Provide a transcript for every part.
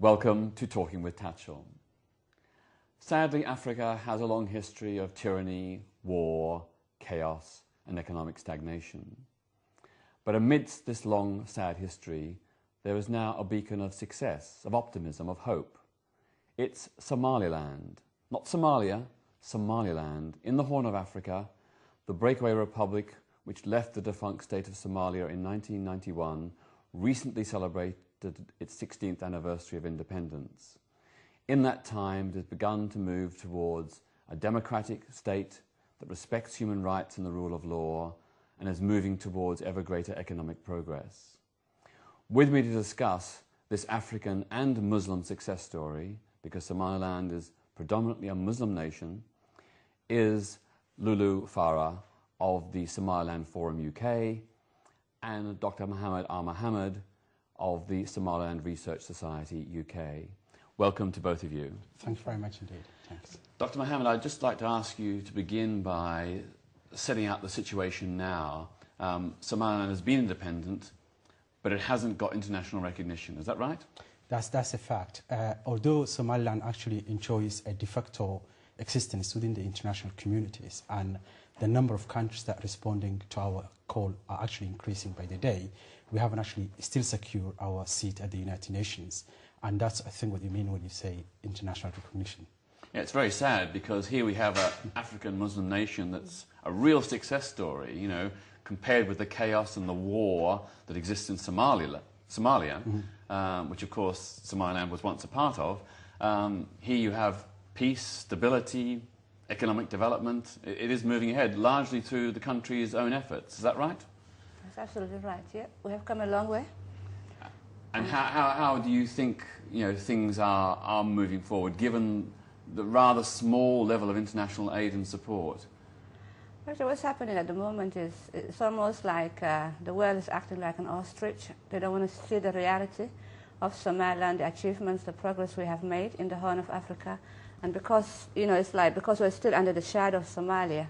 Welcome to Talking with Tatchell. Sadly, Africa has a long history of tyranny, war, chaos, and economic stagnation. But amidst this long, sad history, there is now a beacon of success, of optimism, of hope. It's Somaliland, not Somalia, Somaliland, in the Horn of Africa, the breakaway republic which left the defunct state of Somalia in 1991, recently celebrated its 16th anniversary of independence. In that time, it has begun to move towards a democratic state that respects human rights and the rule of law, and is moving towards ever greater economic progress. With me to discuss this African and Muslim success story, because Somaliland is predominantly a Muslim nation, is Lulu Farah of the Somaliland Forum UK and Dr. Mohammed Al-Mohammed of the Somaliland Research Society UK. Welcome to both of you. Thanks very much indeed. Thanks. Dr. Mohammed, I'd just like to ask you to begin by setting out the situation now. Somaliland has been independent, but it hasn't got international recognition. Is that right? That's a fact. Although Somaliland actually enjoys a de facto existence within the international communities, and the number of countries that are responding to our call are actually increasing by the day, we haven't actually still secured our seat at the United Nations. And that's, I think, what you mean when you say international recognition. Yeah, it's very sad because here we have an African Muslim nation that's a real success story, you know, compared with the chaos and the war that exists in Somalia, which of course Somaliland was once a part of. Here you have peace, stability, economic development. It is moving ahead largely through the country's own efforts. Is that right? That's absolutely right, yeah. We have come a long way. And how do you think, you know, things are moving forward, given the rather small level of international aid and support? Actually, what's happening at the moment is it's almost like the world is acting like an ostrich. They don't want to see the reality of Somaliland, the achievements, the progress we have made in the Horn of Africa. And because, you know, it's like because we're still under the shadow of Somalia,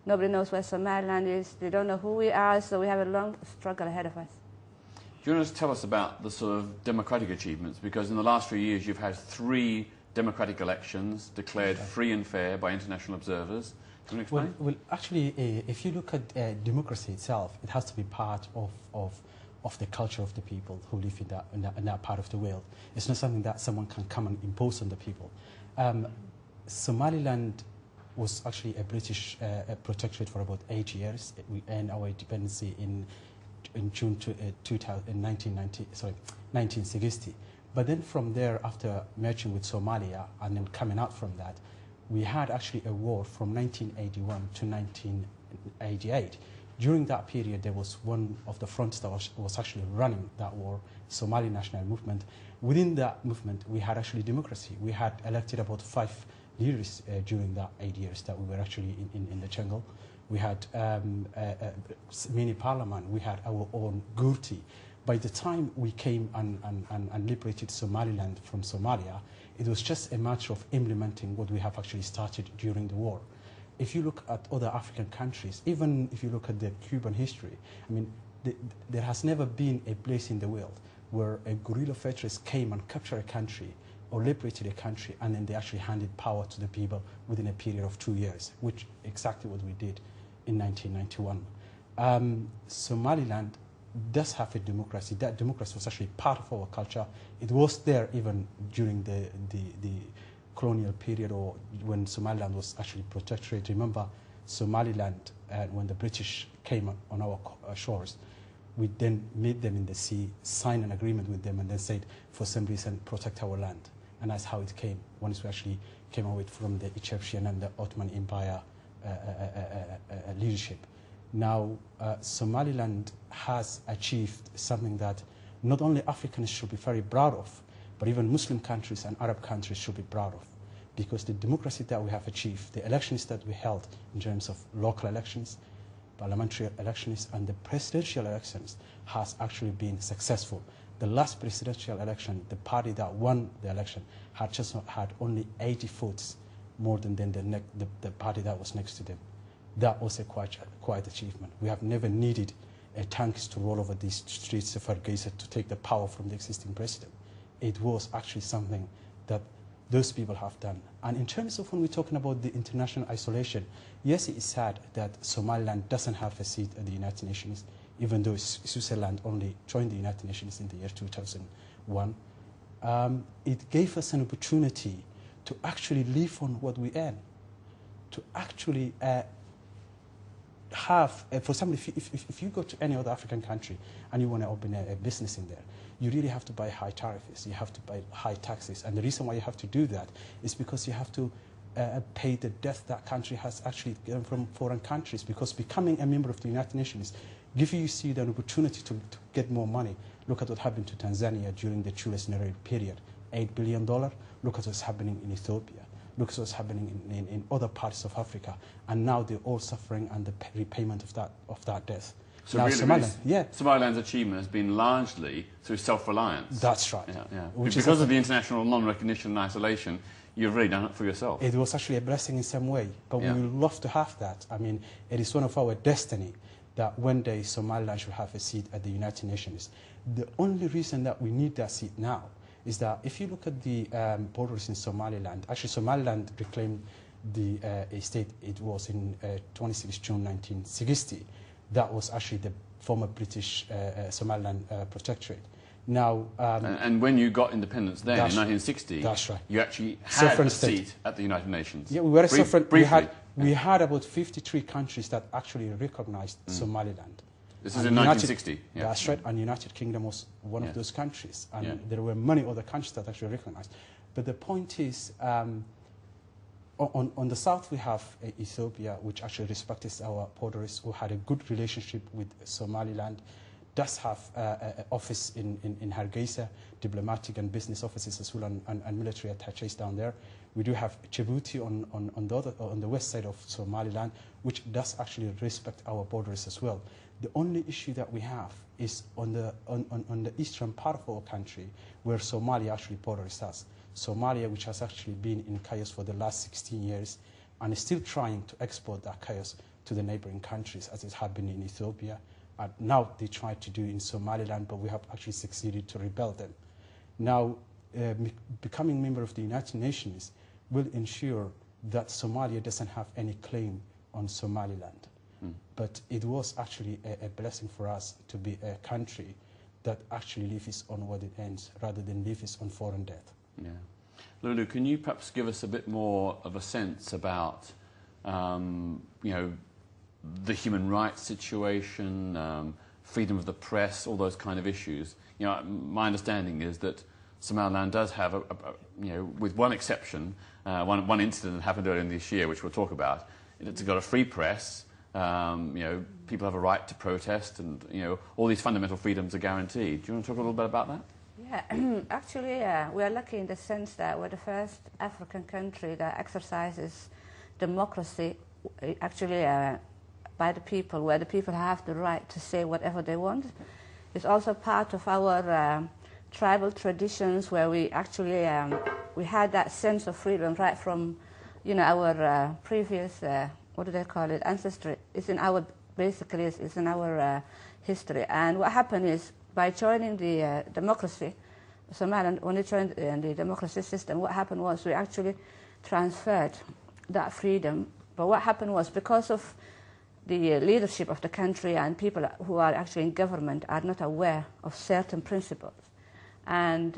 nobody knows where Somaliland is, they don't know who we are, so we have a long struggle ahead of us. Do you want to tell us about the sort of democratic achievements? Because in the last few years you've had 3 democratic elections declared free and fair by international observers. Do you want to explain? Well, actually, if you look at democracy itself, it has to be part of the culture of the people who live in that part of the world. It's not something that someone can come and impose on the people. Somaliland was actually a British protectorate for about 8 years. We earned our independence in June 1960. But then from there, after merging with Somalia and then coming out from that, we had actually a war from 1981 to 1988. During that period, there was one of the fronts that was actually running that war, Somali National Movement. Within that movement, we had actually democracy. We had elected about 5 leaders during that 8 years that we were actually in the jungle. We had mini parliament. We had our own Gurti. By the time we came and liberated Somaliland from Somalia, it was just a matter of implementing what we have actually started during the war. If you look at other African countries, even if you look at the Cuban history, I mean, there has never been a place in the world where a guerrilla fighters came and captured a country or liberated a country, and then they actually handed power to the people within a period of 2 years, which exactly what we did in 1991. Somaliland does have a democracy. That democracy was actually part of our culture. It was there even during the colonial period, or when Somaliland was actually protectorate. Remember, Somaliland, when the British came on our shores, we then met them in the sea, signed an agreement with them, and then said, for some reason, protect our land. And that's how it came, once we actually came away from the Egyptian and the Ottoman Empire leadership. Now, Somaliland has achieved something that not only Africans should be very proud of, but even Muslim countries and Arab countries should be proud of, because the democracy that we have achieved, the elections that we held in terms of local elections, parliamentary elections, and the presidential elections has actually been successful. The last presidential election, the party that won the election had only 80 votes more than the party that was next to them. That was a quite achievement. We have never needed tanks to roll over these streets of Hargeisa to take the power from the existing president. it was actually something that those people have done. And in terms of when we're talking about the international isolation, yes, it is sad that Somaliland doesn't have a seat at the United Nations, even though Switzerland only joined the United Nations in the year 2001. It gave us an opportunity to actually live on what we earn, to actually have, for example, if you go to any other African country and you want to open a business in there, you really have to buy high tariffs, you have to pay high taxes. And the reason why you have to do that is because you have to pay the debt that country has actually given from foreign countries, because becoming a member of the United Nations gives you an opportunity to get more money. Look at what happened to Tanzania during the Julius Nyerere period, $8 billion. Look at what's happening in Ethiopia. Look at what's happening in other parts of Africa. And now they're all suffering under repayment of that debt. So now, really, Somaliland's achievement has been largely through self-reliance. That's right. Because of the international non-recognition and isolation, you've really done it for yourself. It was actually a blessing in some way, but we would love to have that. I mean, it is one of our destiny that one day Somaliland should have a seat at the United Nations. The only reason that we need that seat now is that if you look at the borders in Somaliland, actually Somaliland reclaimed the state it was in 26 June 1960. That was actually the former British Somaliland protectorate. Now, and when you got independence then, in 1960, that's right. You actually had a seat at the United Nations. Yeah, we were a sovereign. We had about 53 countries that actually recognized Somaliland. This is in 1960. That's right, and United Kingdom was one of those countries, and there were many other countries that actually recognized. But the point is, on the south we have Ethiopia, which actually respects our borders, who had a good relationship with Somaliland, does have an office in Hargeisa, diplomatic and business offices as well, and military attaches down there. We do have Djibouti on the west side of Somaliland, which does actually respect our borders as well. The only issue that we have is on the eastern part of our country, where Somalia actually borders us. Somalia, which has actually been in chaos for the last 16 years, and is still trying to export that chaos to the neighboring countries, as it happened in Ethiopia. And now they try to do in Somaliland, but we have actually succeeded to repel them. Now, becoming member of the United Nations will ensure that Somalia doesn't have any claim on Somaliland. But it was actually a blessing for us to be a country that actually lives on what it earns, rather than lives on foreign debt. Yeah. Lulu, can you perhaps give us a bit more of a sense about, the human rights situation, freedom of the press, all those kind of issues? My understanding is that Somaliland does have, with one exception, one incident that happened earlier in this year, which we'll talk about. It's got a free press. People have a right to protest, and all these fundamental freedoms are guaranteed. Do you want to talk a little bit about that? Yeah, actually, we are lucky in the sense that we're the first African country that exercises democracy, actually by the people, where the people have the right to say whatever they want. It's also part of our tribal traditions, where we actually we had that sense of freedom right from, our previous. What do they call it? Ancestry. It's in our, basically, it's in our history. And what happened is, by joining the democracy, Somaliland, when they joined the democracy system, what happened was we actually transferred that freedom. But what happened was, because of the leadership of the country and people who are actually in government are not aware of certain principles. And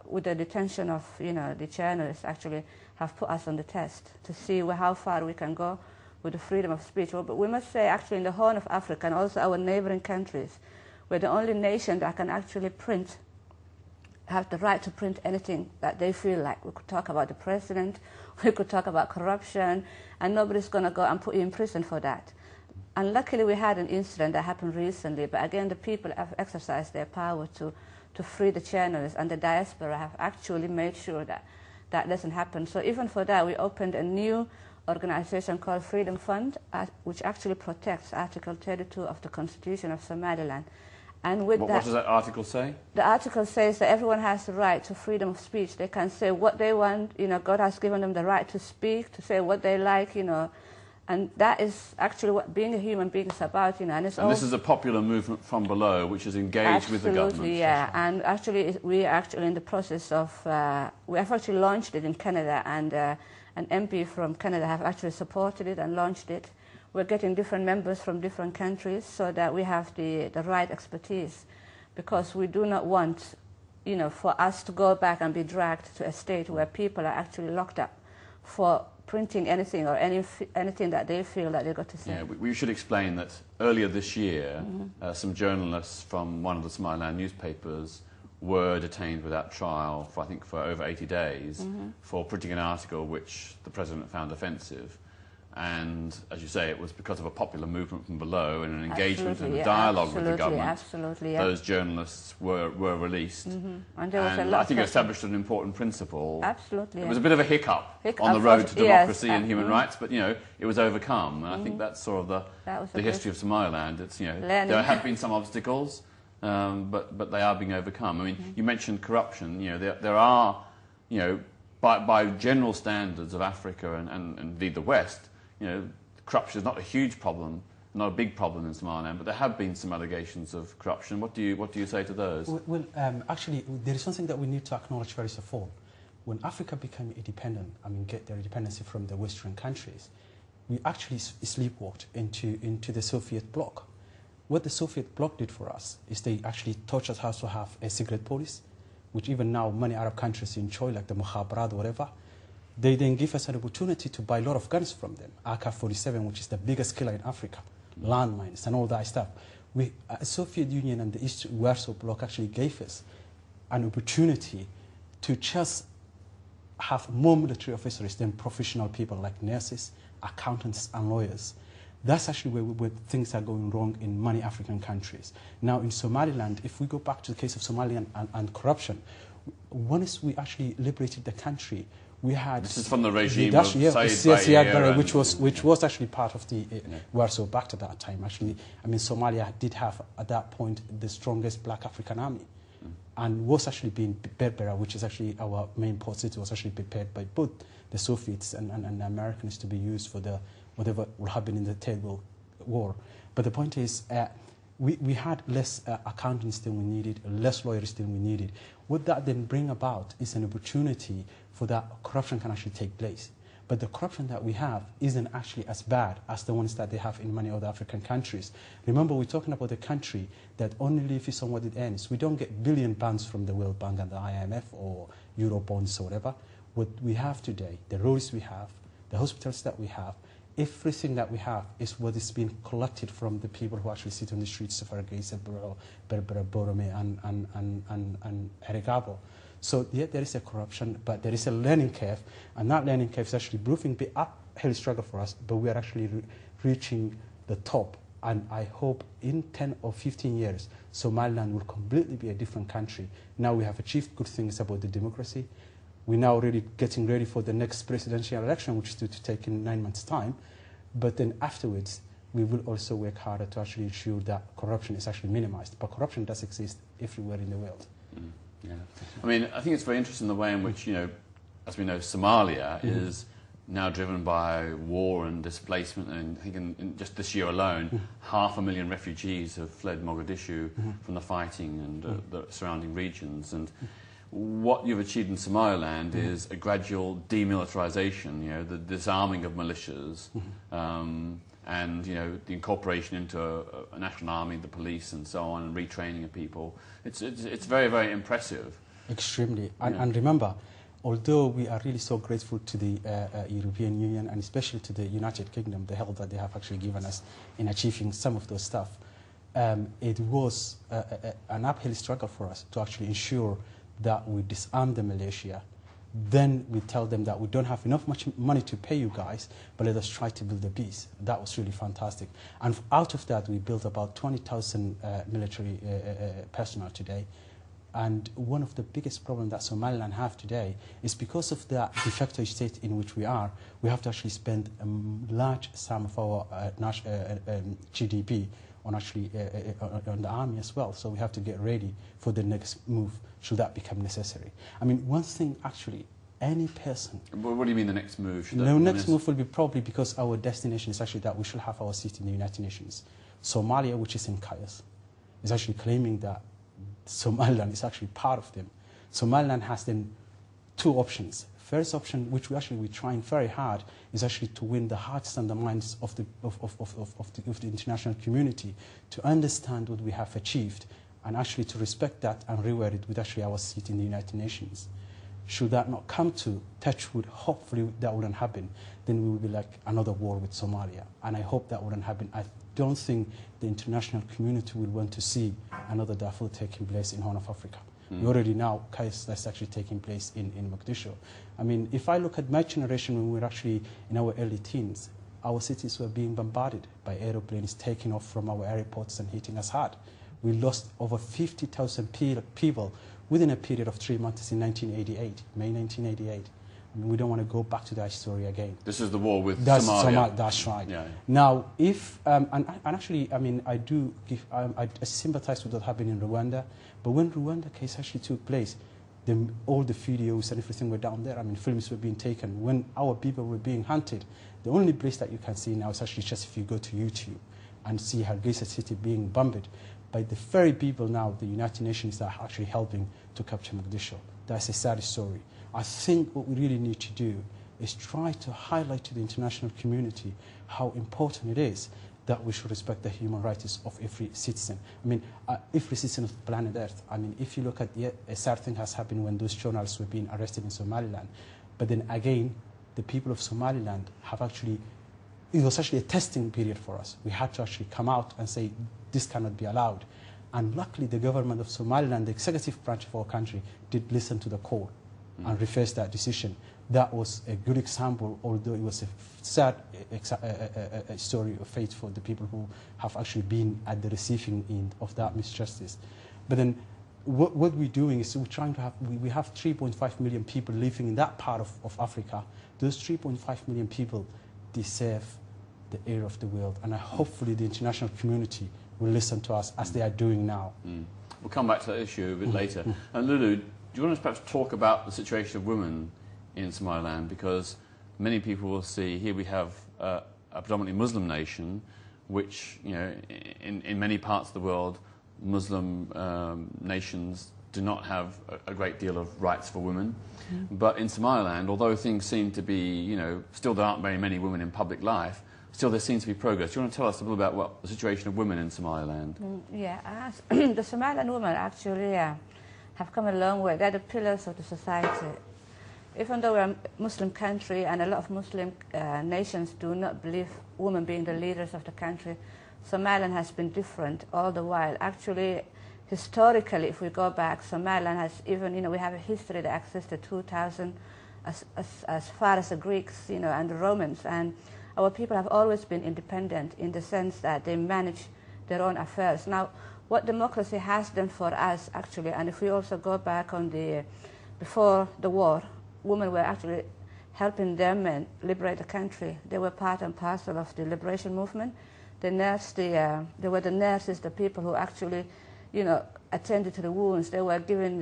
with the detention of, the journalists actually have put us on the test to see how far we can go with the freedom of speech. But we must say, actually, in the Horn of Africa and also our neighboring countries, we're the only nation that can actually have the right to print anything that they feel like. We could talk about the president, we could talk about corruption, and nobody's going to go and put you in prison for that. And luckily, we had an incident that happened recently, but again, the people have exercised their power to free the journalists, and the diaspora have actually made sure that that doesn't happen. So even for that, we opened a new organization called Freedom Fund, which actually protects Article 32 of the Constitution of Somaliland. And with what does that article say? The article says that everyone has the right to freedom of speech. They can say what they want. God has given them the right to speak, to say what they like, And that is actually what being a human being is about, you know. And this is a popular movement from below, which is engaged with the government. Absolutely, yeah. And actually, we are actually in the process of, we have actually launched it in Canada, and an MP from Canada have actually supported it and launched it. We're getting different members from different countries so that we have the right expertise, because we do not want, you know, for us to go back and be dragged to a state where people are actually locked up for printing anything or anything that they feel that they've got to say. Yeah, we should explain that earlier this year, some journalists from one of the Somaliland newspapers were detained without trial for, I think, for over 80 days for printing an article which the president found offensive. And, as you say, it was because of a popular movement from below and an engagement and a dialogue with the government. Absolutely, those journalists were released. And there was a lot I think it established an important principle. Absolutely. It was a bit of a hiccup on the road to democracy and human rights, but, you know, it was overcome. And I think that's sort of the history of Somaliland. It's, you know, there have been some obstacles, but they are being overcome. I mean, you mentioned corruption. You know, there are, you know, by general standards of Africa and indeed the West, you know, corruption is not a huge problem, not a big problem in Somaliland, but there have been some allegations of corruption. What do you say to those? Well, actually, there is something that we need to acknowledge first of all. When Africa became independent, I mean, get their independency from the Western countries, we actually sleepwalked into the Soviet bloc. What the Soviet bloc did for us is they actually taught us how to have a secret police, which even now many Arab countries enjoy, like the Mukhabarat or whatever. They then give us an opportunity to buy a lot of guns from them, AK-47, which is the biggest killer in Africa, landmines and all that stuff. The Soviet Union and the East Warsaw Bloc actually gave us an opportunity to just have more military officers than professional people like nurses, accountants and lawyers. That's actually where things are going wrong in many African countries. Now in Somaliland, if we go back to the case of Somaliland and corruption, once we actually liberated the country, we had... This is from the regime of Said Barre, which was actually part of the Warsaw Pact at that time. Actually, I mean, Somalia did have, at that point, the strongest black African army. And was actually being Berbera, which is actually our main port city, was actually prepared by both the Soviets and the Americans to be used for the whatever will happen in the Third World War. But the point is, we had less accountants than we needed, less lawyers than we needed. What that then bring about is an opportunity for that corruption can actually take place. But the corruption that we have isn't actually as bad as the ones that they have in many other African countries. Remember, we're talking about a country that only lives on what it earns. We don't get billion pounds from the World Bank and the IMF or Euro bonds or whatever. What we have today, the roads we have, the hospitals that we have, everything that we have is what is being collected from the people who actually sit on the streets of Hargeisa, Berbera, Borome, and Erigabo. So yeah, there is a corruption, but there is a learning curve, and that learning curve is actually proving the uphill struggle for us, but we are actually reaching the top. And I hope in 10 or 15 years, Somaliland will completely be a different country. Now we have achieved good things about the democracy. We're now really getting ready for the next presidential election, which is due to take in 9 months' time. But then afterwards, we will also work harder to actually ensure that corruption is actually minimized. But corruption does exist everywhere in the world. Yeah. I mean, I think it's very interesting the way in which, you know, as we know, Somalia is now driven by war and displacement. And I think in just this year alone, 500,000 refugees have fled Mogadishu from the fighting and the surrounding regions. And what you've achieved in Somaliland is a gradual demilitarization, you know, the disarming of militias, and, you know, the incorporation into a national army, the police and so on, and retraining of people. It's very, very impressive. Extremely. And remember, although we are really so grateful to the European Union and especially to the United Kingdom, the help that they have actually given us in achieving some of those stuff, it was an uphill struggle for us to actually ensure that we disarm the militia. Then we tell them that we don't have enough money to pay you guys, but let us try to build a base. That was really fantastic. And out of that, we built about 20,000 military personnel today. And one of the biggest problems that Somaliland have today is because of the de facto state in which we are, we have to actually spend a large sum of our GDP on actually on the army as well. So we have to get ready for the next move should that become necessary. I mean, one thing actually any person. What do you mean the next move? The next move will be probably because our destination is actually that we should have our seat in the United Nations. Somalia, which is in chaos, is actually claiming that Somaliland is actually part of them. Somaliland has then two options. First option, which we're trying very hard, is actually to win the hearts and the minds of the international community, to understand what we have achieved, and actually to respect that and reward it with actually our seat in the United Nations. Should that not come to touchwood, hopefully that wouldn't happen, then we will be like another war with Somalia. And I hope that wouldn't happen. I don't think the international community will want to see another Darfur taking place in Horn of Africa. We already know chaos that's actually taking place in Mogadishu. I mean, if I look at my generation when we were actually in our early teens, our cities were being bombarded by aeroplanes taking off from our airports and hitting us hard. We lost over 50,000 people within a period of 3 months in 1988, May 1988. I mean, we don't want to go back to that story again. This is the war with Somalia. That's right. Yeah. Now, if, and actually, I mean, I do give, I sympathize with what happened in Rwanda, but when Rwanda case actually took place, all the videos and everything were down there. I mean, films were being taken. When our people were being hunted, the only place that you can see now is actually just if you go to YouTube and see Hargeisa city being bombed by the very people now, the United Nations, that are actually helping to capture Mogadishu. That's a sad story. I think what we really need to do is try to highlight to the international community how important it is that we should respect the human rights of every citizen. I mean, every citizen of the planet Earth. I mean, if you look at a sad thing has happened when those journalists were being arrested in Somaliland. But then again, the people of Somaliland have actually, it was actually a testing period for us. We had to actually come out and say, this cannot be allowed. And luckily, the government of Somaliland, the executive branch of our country, did listen to the call and reverse that decision. That was a good example, although it was a sad story of fate for the people who have actually been at the receiving end of that misjustice. But then what we're doing is we're trying to have, we have 3.5 million people living in that part of Africa. Those 3.5 million people deserve the air of the world. And hopefully the international community will listen to us as they are doing now. We'll come back to that issue a bit later. And Lulu, do you want to perhaps talk about the situation of women in Somaliland? Because many people will see here we have a predominantly Muslim nation, which, you know, in many parts of the world, Muslim nations do not have a great deal of rights for women. But in Somaliland, although things seem to be, you know, still there aren't very many women in public life, still there seems to be progress. Do you want to tell us a little about what the situation of women in Somaliland? Yeah, the Somaliland women actually have come a long way. They're the pillars of the society. Even though we're a Muslim country and a lot of Muslim nations do not believe women being the leaders of the country, Somaliland has been different all the while. Actually, historically, if we go back, Somaliland has even, you know, we have a history that existed 2000 as far as the Greeks, you know, and the Romans. And our people have always been independent in the sense that they manage their own affairs. Now, what democracy has done for us, actually, and if we also go back on before the war, women were actually helping their men liberate the country. They were part and parcel of the liberation movement. They were the nurses, the people who actually, you know, attended to the wounds. They were giving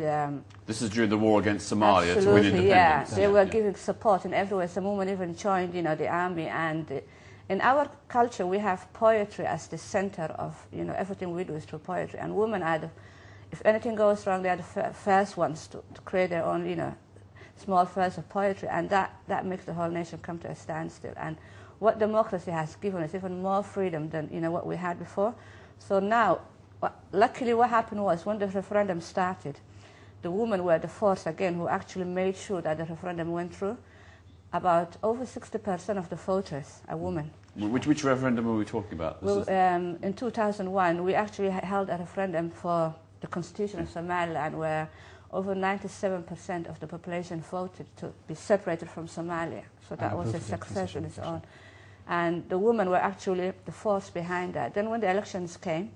This is during the war against Somalia to win independence. Yeah. They were giving support in every way. Some women even joined, you know, the army. And in our culture, we have poetry as the center of, you know, everything we do is through poetry. And women are if anything goes wrong, they are the first ones to create their own, you know, small verse of poetry. And that makes the whole nation come to a standstill. And what democracy has given us even more freedom than, you know, what we had before. So now, luckily what happened was when the referendum started, the women were the force again who actually made sure that the referendum went through. About over 60% of the voters are women. Which referendum are we talking about? In 2001, we actually held a referendum for the Constitution of Somaliland where over 97% of the population voted to be separated from Somalia. So that was a success in its own. And the women were actually the force behind that. Then when the elections came,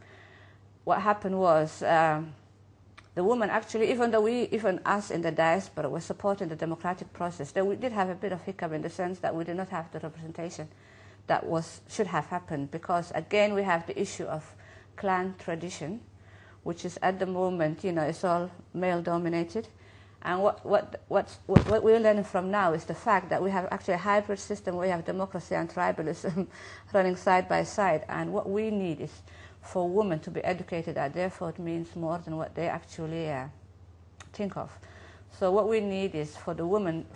what happened was the women actually, even though even us in the diaspora were supporting the democratic process, we did have a bit of hiccup in the sense that we did not have the representation that should have happened, because again we have the issue of clan tradition, which is at the moment, you know, it's all male dominated, And what we're learning from now is the fact that we have actually a hybrid system where we have democracy and tribalism running side by side. And what we need is for women to be educated that their vote means more than what they actually think of. So what we need is for the women,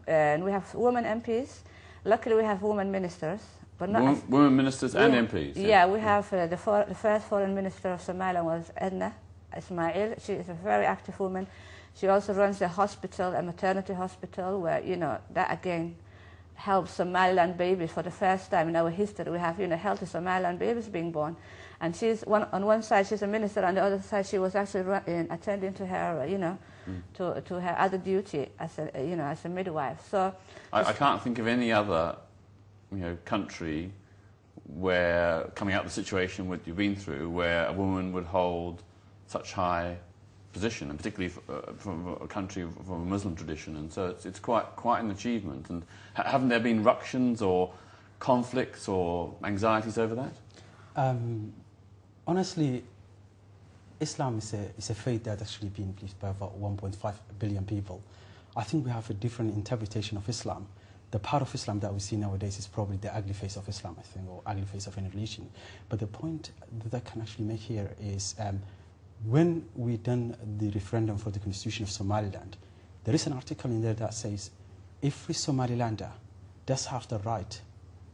and we have women MPs. Luckily, we have women ministers. But not women ministers and MPs? Yeah, we have the first foreign minister of Somaliland was Edna Ismail. She is a very active woman. She also runs a hospital, a maternity hospital, where, you know, that again helps Somaliland babies for the first time in our history. We have, you know, healthy Somaliland babies being born. And she's on one side, she's a minister, on the other side, she was actually attending to her, you know, to her other duty as a, you know, as a midwife. So I can't think of any other, you know, country where, coming out of the situation what you've been through, where a woman would hold such high position, and particularly from a country from a Muslim tradition, and so it's quite an achievement. And haven't there been ructions or conflicts or anxieties over that? Honestly, Islam is a faith that's actually been believed by about 1.5 billion people. I think we have a different interpretation of Islam. The part of Islam that we see nowadays is probably the ugly face of Islam, I think, or ugly face of any religion. But the point that I can actually make here is when we done the referendum for the constitution of Somaliland, there is an article in there that says every Somalilander does have the right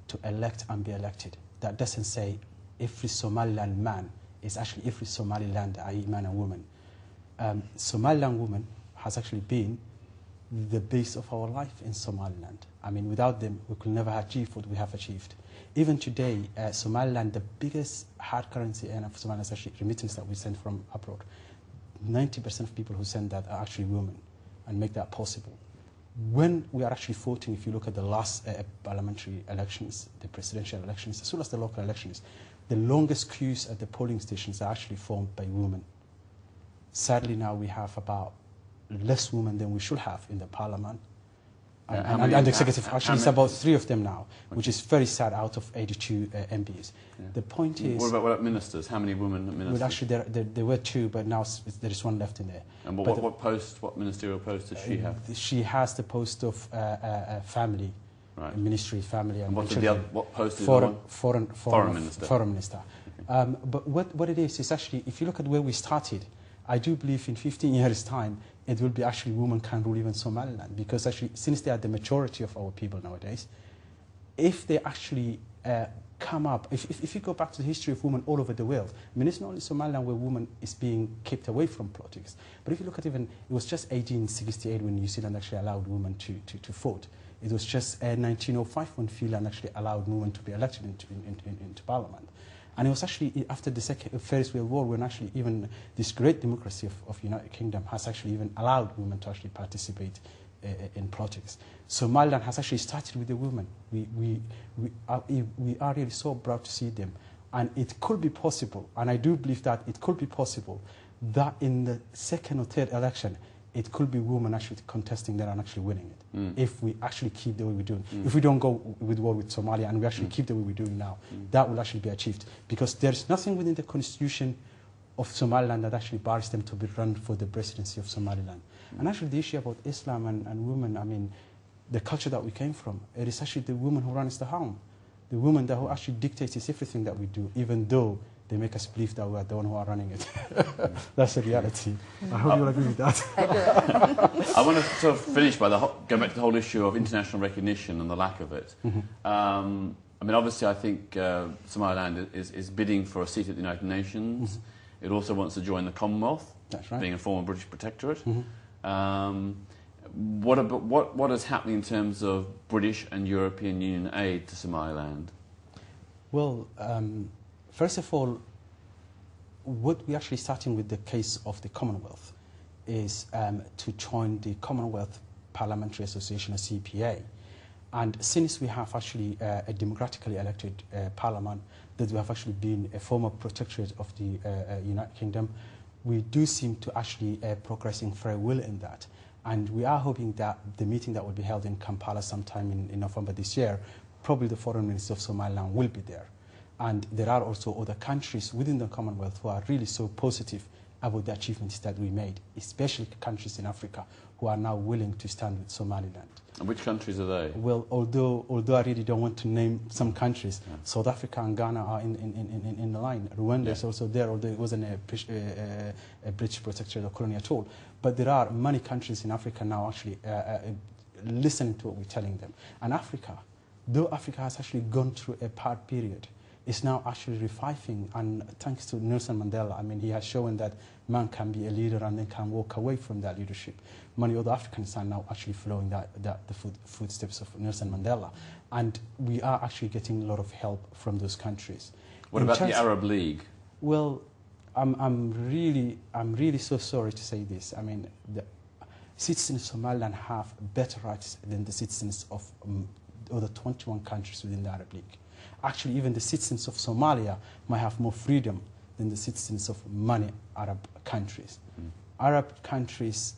to elect and be elected. That doesn't say every Somaliland man, is actually every Somalilander, i.e. man and woman. Somaliland woman has actually been the base of our life in Somaliland. I mean, without them, we could never achieve what we have achieved. Even today, Somaliland, the biggest hard currency earner for Somaliland is actually remittance that we send from abroad. 90% of people who send that are actually women and make that possible. When we are actually voting, if you look at the last parliamentary elections, the presidential elections, as well as the local elections, the longest queues at the polling stations are actually formed by women. Sadly, now we have about less women than we should have in the parliament. And the executive, actually, it's about 3 of them now, which is very sad out of 82 MPs. Yeah. The point is... What about ministers? How many women ministers? Well, actually, there were 2, but now there is 1 left in there. And what ministerial post does she have? She has the post of family, right. Ministry, family, and children. What post is foreign minister. Foreign minister. Okay. But what it is actually, if you look at where we started, I do believe in 15 years' time, it will be actually women can rule even Somaliland, because actually, since they are the majority of our people nowadays, if they actually come up, if you go back to the history of women all over the world, I mean, it's not only Somaliland where women is being kept away from politics, but if you look at even, it was just 1868 when New Zealand actually allowed women to vote. It was just 1905 when Finland actually allowed women to be elected into parliament. And it was actually after the First World War when actually even this great democracy of United Kingdom has actually even allowed women to actually participate in politics. Somaliland has actually started with the women. We are really so proud to see them. And it could be possible, and I do believe that it could be possible, that in the 2nd or 3rd election, it could be women actually contesting that and actually winning it. If we actually keep the way we're doing. If we don't go with war with Somalia and we actually keep the way we're doing now, that will actually be achieved. Because there's nothing within the constitution of Somaliland that actually bars them to be run for the presidency of Somaliland. And actually the issue about Islam and women, I mean, the culture that we came from, it is actually the woman who runs the home. The woman that who actually dictates everything that we do, even though they make us believe that we are the one who are running it. That's the reality. I hope you'll agree with that. I do. I want to sort of finish by going back to the whole issue of international recognition and the lack of it. I mean, obviously, I think Somaliland is bidding for a seat at the United Nations. It also wants to join the Commonwealth, that's right. Being a former British protectorate. What is happening in terms of British and European Union aid to Somaliland? Well, first of all, what we're actually starting with the case of the Commonwealth is to join the Commonwealth Parliamentary Association, or CPA. And since we have actually a democratically elected parliament, that we have actually been a former protectorate of the United Kingdom, we do seem to actually progressing very well in that. And we are hoping that the meeting that will be held in Kampala sometime in November this year, probably the Foreign Minister of Somaliland will be there. And there are also other countries within the Commonwealth who are really so positive about the achievements that we made, especially countries in Africa who are now willing to stand with Somaliland. And which countries are they? Well, although I really don't want to name some countries, South Africa and Ghana are in the line. Rwanda is also there, although it wasn't a British protectorate or colony at all. But there are many countries in Africa now actually listening to what we're telling them. And Africa, though Africa has actually gone through a hard period, is now actually reviving, and thanks to Nelson Mandela, I mean, he has shown that man can be a leader and then can walk away from that leadership. Many other Africans are now actually following the footsteps of Nelson Mandela, and we are actually getting a lot of help from those countries. What about the Arab League? Well, I'm really so sorry to say this. I mean, the citizens of Somaliland have better rights than the citizens of other 21 countries within the Arab League. Actually, even the citizens of Somalia might have more freedom than the citizens of many Arab countries. Arab countries,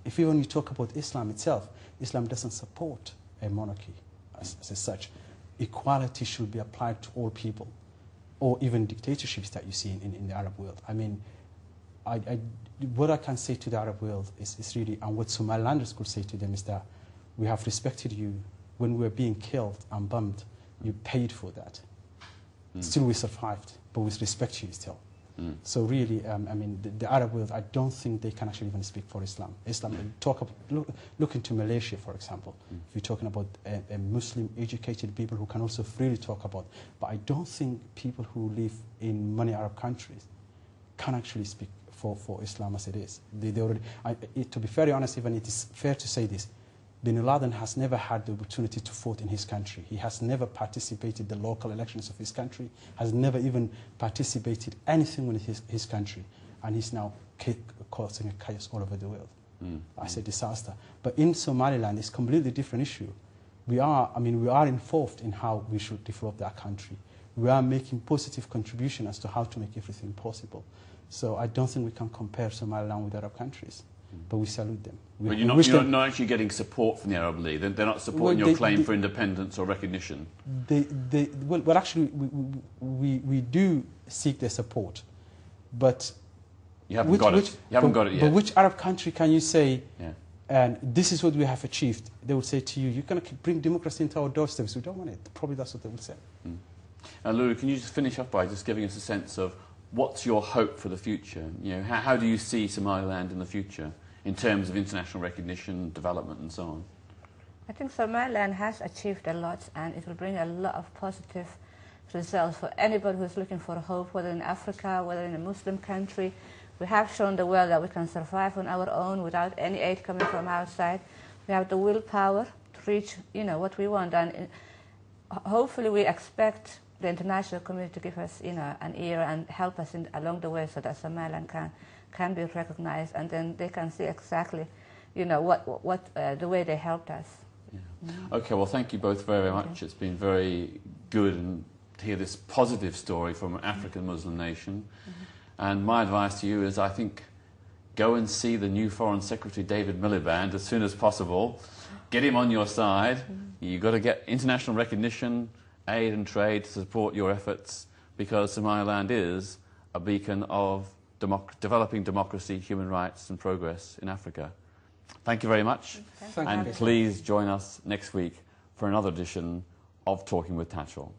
if even you talk about Islam itself, Islam doesn't support a monarchy as such. Equality should be applied to all people, or even dictatorships that you see in the Arab world. I mean, what I can say to the Arab world is really, and what Somalilanders could say to them is that we have respected you when we were being killed and bombed. You paid for that. Still we survived, but we respect you still. So really, I mean, the Arab world, I don't think they can actually even speak for Islam. Look into Malaysia, for example. If you're talking about a Muslim educated people who can also freely talk about, but I don't think people who live in many Arab countries can actually speak for Islam as it is. They already, to be very honest, even it is fair to say this, Bin Laden has never had the opportunity to vote in his country. He has never participated in the local elections of his country, has never even participated anything in his country, and he's now causing a chaos all over the world. It's a disaster. But in Somaliland, it's a completely different issue. We are involved in how we should develop that country. We are making positive contribution as to how to make everything possible. So I don't think we can compare Somaliland with Arab countries. But we salute them. But you're not actually getting support from the Arab League. They're not supporting your claim for independence or recognition. Well, actually, we do seek their support, but you haven't got it. You haven't got it yet. But which Arab country can you say? And this is what we have achieved? They would say to you, "You're going to bring democracy into our doorsteps. We don't want it." Probably that's what they would say. And Lulu, can you just finish off by just giving us a sense of what's your hope for the future? You know, how do you see Somaliland in the future in terms of international recognition, development and so on? I think Somaliland has achieved a lot, and it will bring a lot of positive results for anybody who's looking for hope, whether in Africa, whether in a Muslim country. We have shown the world that we can survive on our own without any aid coming from outside. We have the willpower to reach, what we want, and hopefully we expect the international community to give us, an ear and help us along the way, so that Somaliland can be recognized, and then they can see exactly, the way they helped us. Okay, well, thank you both very much. It's been very good to hear this positive story from an African Muslim nation. And my advice to you is, I think, go and see the new Foreign Secretary, David Miliband, as soon as possible. Get him on your side. You've got to get international recognition, aid and trade to support your efforts, because Somaliland is a beacon of developing democracy, human rights and progress in Africa. Thank you very much. Thank you. And please join us next week for another edition of Talking with Tatchell.